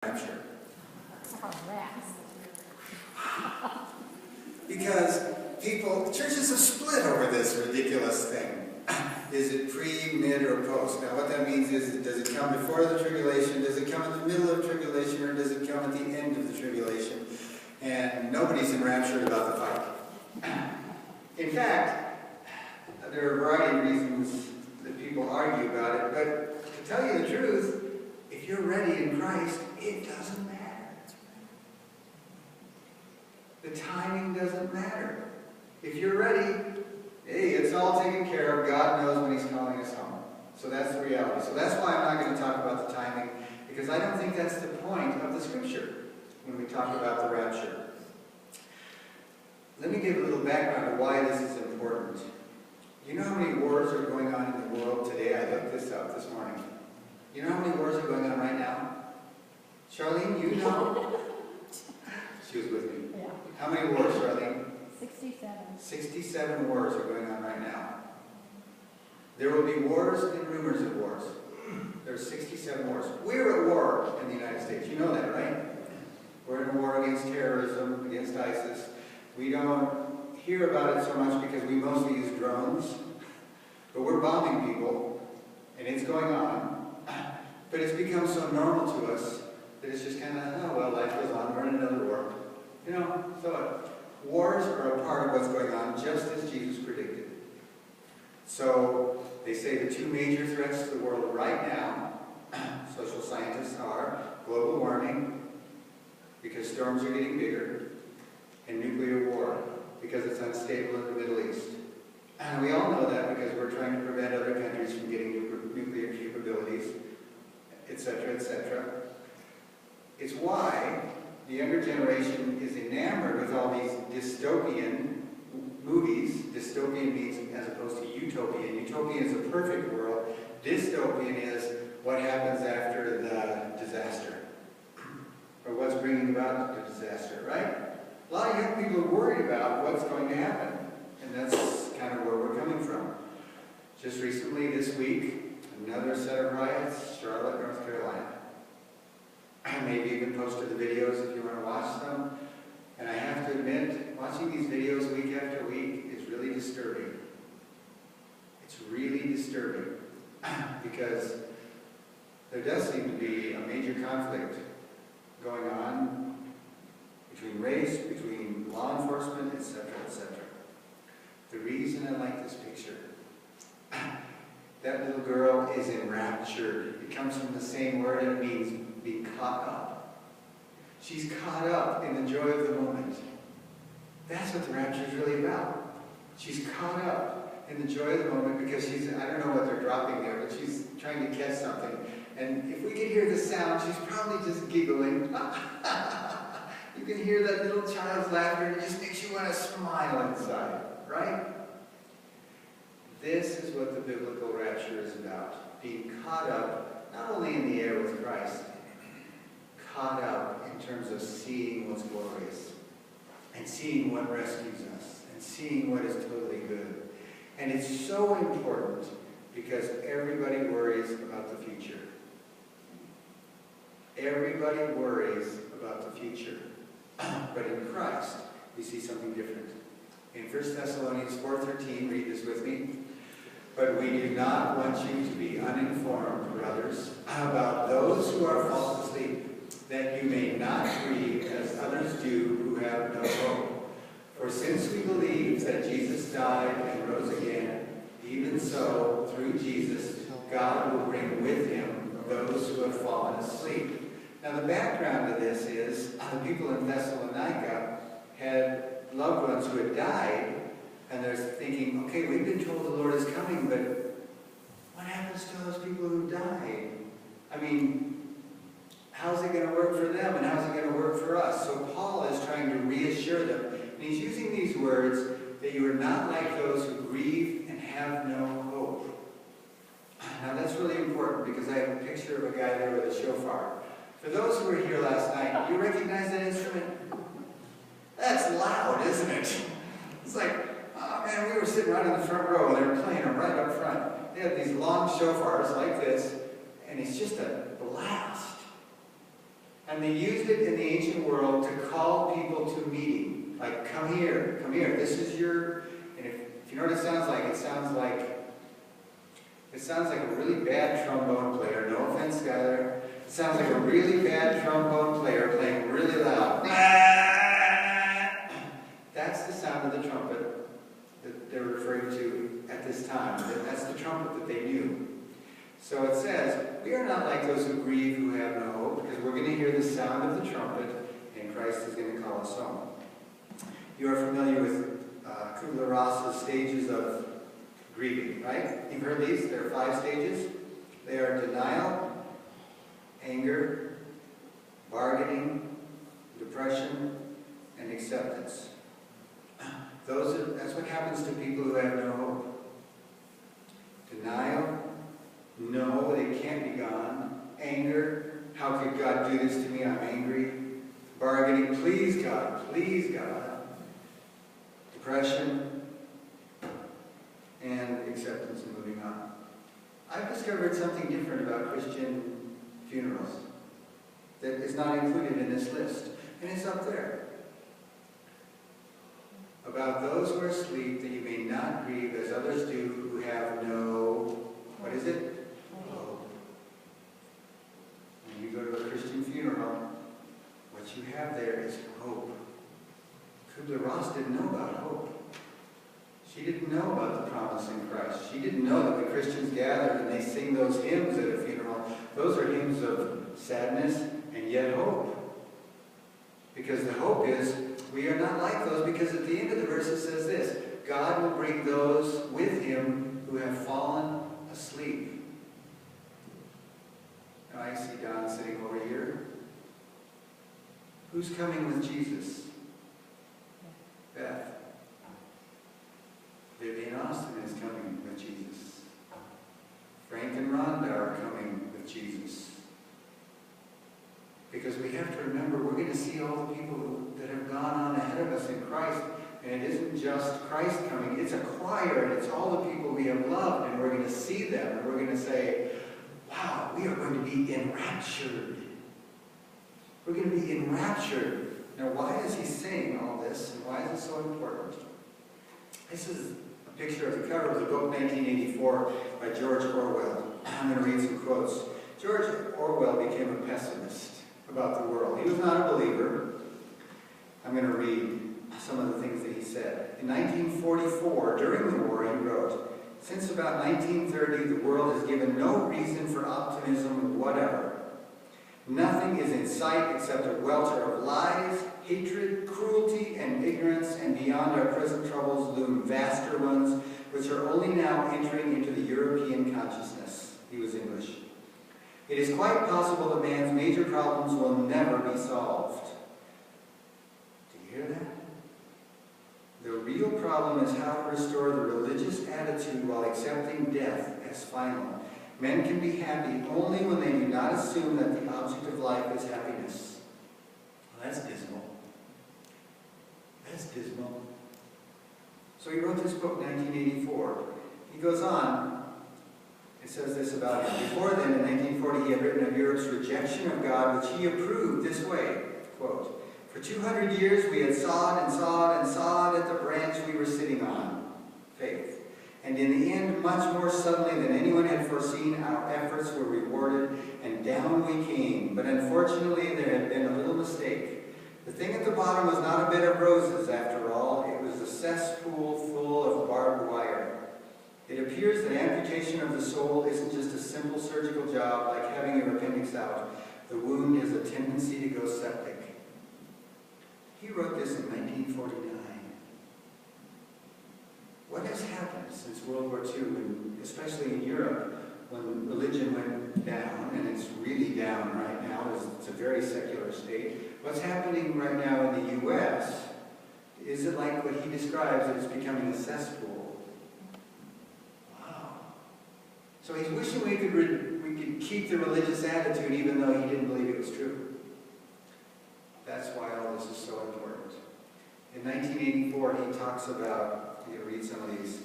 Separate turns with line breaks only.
rapture.
Oh, rats.
Because churches have split over this ridiculous thing. Is it pre, mid, or post? Now what that means is, does it come before the tribulation, does it come in the middle of tribulation, or does it come at the end of the tribulation? And nobody's enraptured about the fight. In fact, there are a variety of reasons that people argue about it, but to tell you the truth, if you're ready in Christ, it doesn't matter. The timing doesn't matter. If you're ready, hey, it's all taken care of. God knows when He's calling us home. So that's the reality. So that's why I'm not going to talk about the timing, because I don't think that's the point of the Scripture when we talk about the rapture. Let me give a little background of why this is important. You know how many wars are going on in the world today? I looked this up this morning. You know how many wars are going on right now? Charlene, you know? She was with me.
Yeah.
How many wars, Charlene?
67.
67 wars are going on right now. There will be wars and rumors of wars. There are 67 wars. We're at war in the United States. You know that, right? We're in a war against terrorism, against ISIS. We don't hear about it so much because we mostly use drones. But we're bombing people, and it's going on. But it's become so normal to us that it's just kind of, oh, well, life goes on. We're in another war. You know, so what? Wars are a part of what's going on, just as Jesus predicted. So, they say the two major threats to the world right now, social scientists, are global warming, because storms are getting bigger, and nuclear war, because it's unstable in the Middle East. And we all know that because we're trying to prevent other countries from getting nuclear capabilities, etc., etc. It's why the younger generation is enamored with all these dystopian movies. Dystopian means as opposed to utopian. Utopian is a perfect world. Dystopian is what happens after the disaster, or what's bringing about the disaster, right? A lot of young people are worried about what's going to happen, and that's kind of where we're coming from. Just recently, this week, another set of riots, Charlotte, North Carolina. I maybe even posted the videos if you want to watch them. And I have to admit, watching these videos week after week is really disturbing. It's really disturbing because there does seem to be a major conflict going on between race, between law enforcement, etc., etc. The reason I like this picture, that little girl is enraptured. It comes from the same word, and it means be caught up. She's caught up in the joy of the moment. That's what the rapture is really about. She's caught up in the joy of the moment because she's, I don't know what they're dropping there, but she's trying to catch something. And if we could hear the sound, she's probably just giggling. You can hear that little child's laughter, and it just makes you want to smile inside, right? This is what the biblical rapture is about. Being caught up, not only in the air with Christ, caught up in terms of seeing what's glorious, and seeing what rescues us, and seeing what is totally good. And it's so important because everybody worries about the future. Everybody worries about the future. But in Christ, we see something different. In 1 Thessalonians 4:13, read this with me. But we do not want you to be uninformed, brothers, about those who are fallen asleep, that you may not grieve as others do who have no hope. For since we believe that Jesus died and rose again, even so, through Jesus, God will bring with Him those who have fallen asleep. Now the background of this is the people in Thessalonica had loved ones who had died, and they're thinking, okay, we've been told the Lord is coming, but what happens to those people who died? I mean, how's it going to work for them, and how's it going to work for us? So Paul is trying to reassure them. And he's using these words, that you are not like those who grieve and have no hope. Now that's really important, because I have a picture of a guy there with a shofar. For those who were here last night, do you recognize that instrument? That's loud, isn't it? It's like, oh man, we were sitting right in the front row, and they were playing them right up front. They had these long shofars like this, and it's just a blast. And they used it in the ancient world to call people to meeting. Like, come here, this is your... And if you know what it sounds like, it sounds like a really bad trombone player. No offense, Skylar. It sounds like a really bad trombone player playing really loud. That's the sound of the trumpet that they're referring to at this time. That's the trumpet that they knew. So it says, we are not like those who grieve, who have no hope, because we're going to hear the sound of the trumpet, and Christ is going to call us home. You are familiar with Kubler-Ross's stages of grieving, right? You've heard these? There are 5 stages. They are denial, anger, bargaining, depression, and acceptance. That's what happens to people who have no hope. Denial, no, it can't be gone. Anger, how could God do this to me? I'm angry. Bargaining, please God, please God. Depression, and acceptance and moving on. I've discovered something different about Christian funerals that is not included in this list, and it's up there. About those who are asleep, that you may not grieve as others do who have no, what is it? Hope. When you go to a Christian funeral, what you have there is hope. Kubler-Ross didn't know about hope. She didn't know about the promise in Christ. She didn't know that when Christians gather and they sing those hymns at a funeral, those are hymns of sadness and yet hope. Because the hope is, we are not like those, because at the end of the verse it says this, God will bring those with him who have fallen asleep. Now I see Don sitting over here. Who's coming with Jesus? Beth. Vivian Austin is coming with Jesus. Frank and Rhonda are coming with Jesus. Because we have to remember, we're going to see all the people that have gone on ahead of us in Christ. And it isn't just Christ coming, it's a choir, and it's all the people we have loved, and we're going to see them, and we're going to say, wow, we are going to be enraptured. We're going to be enraptured. Now, why is he saying all this, and why is it so important? This is a picture of the cover of the book 1984 by George Orwell. I'm going to read some quotes. George Orwell became a pessimist about the world. He was not a believer. I'm going to read some of the things that he said. In 1944, during the war, he wrote, "Since about 1930, the world has given no reason for optimism whatever. Nothing is in sight except a welter of lies, hatred, cruelty, and ignorance, and beyond our present troubles loom vaster ones, which are only now entering into the European consciousness." He was English. "It is quite possible that man's major problems will never be solved." Do you hear that? The real problem is how to restore the religious attitude while accepting death as final. Men can be happy only when they do not assume that the object of life is happiness. Well, that's dismal. That's dismal. So he wrote this book, 1984. He goes on. It says this about him. Before then, in 1940, he had written of Europe's rejection of God, which he approved this way, quote, "For 200 years we had sawed and sawed and sawed at the branch we were sitting on, faith. And in the end, much more suddenly than anyone had foreseen, our efforts were rewarded, and down we came. But unfortunately, there had been a little mistake. The thing at the bottom was not a bed of roses, after all. It was a cesspool full of barbed wire. It appears that amputation of the soul isn't just a simple surgical job like having your appendix out. The wound has a tendency to go septic." He wrote this in 1949. What has happened since World War II, and especially in Europe, when religion went down, and it's really down right now, it's a very secular state. What's happening right now in the U.S., is it like what he describes as becoming a cesspool? Wow. So he's wishing we could keep the religious attitude even though he didn't believe it was true. That's why all this is so important. In 1984, he talks about, you read some of these